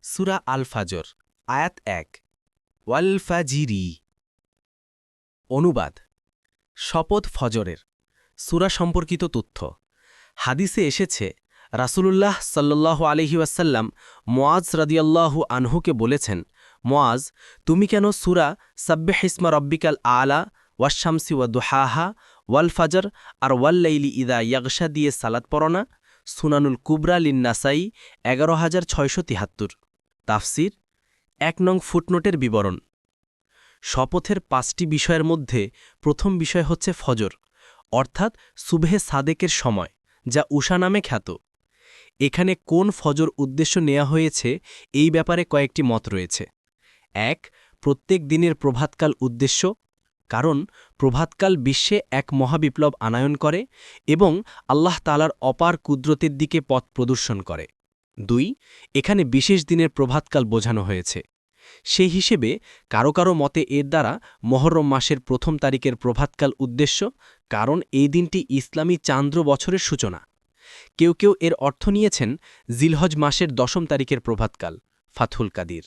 সূরা আল ফাজর আয়াত ১ ওয়াল ফাজিরি। অনুবাদ শপথ ফজরের। সূরা সম্পর্কিত তথ্য। হাদিসে এসেছে রাসূলুল্লাহ সাল্লাল্লাহু আলাইহি ওয়াসাল্লাম মুআজ রাদিয়াল্লাহু আনহুকে বলেছেন, মুআজ, তুমি কেন সূরা সাব্বিহ ইসমা রব্বিকাল আলা ওয়াশ-শামসি ওয়া দুহাহা ওয়াল ফাজর আর ওয়াল লাইলি ইযা ইয়াগশা দিয়ে সালাত পড়ো না? সুনানুল কুবরা লিন-নাসাই ১১৬৭৩। তাফসির ১ নং ফুটনোটের বিবরণ। শপথের ৫টি বিষয়ের মধ্যে প্রথম বিষয় হচ্ছে ফজর, অর্থাৎ সুবহে সাদেকের সময়, যা উষা নামে খ্যাত। এখানে কোন ফজর উদ্দেশ্য নেওয়া হয়েছে এই ব্যাপারে কয়েকটি মত রয়েছে। ১. প্রত্যেক দিনের প্রভাতকাল উদ্দেশ্য, কারণ প্রভাতকাল বিশ্বে এক মহাবিপ্লব আনায়ন করে এবং আল্লাহ তাআলার অপার কুদরতের দিকে পথ প্রদর্শন করে। ২. এখানে বিশেষ দিনের প্রভাতকাল বোঝানো হয়েছে। সেই হিসেবে কারো কারো মতে এর দ্বারা মহরম মাসের ১ম তারিখের প্রভাতকাল উদ্দেশ্য, কারণ এই দিনটি ইসলামী চান্দ্র বছরের সূচনা। কেউ কেউ এর অর্থ নিয়েছেন জিলহজ মাসের ১০ম তারিখের প্রভাতকাল, ফাথুল কাদির।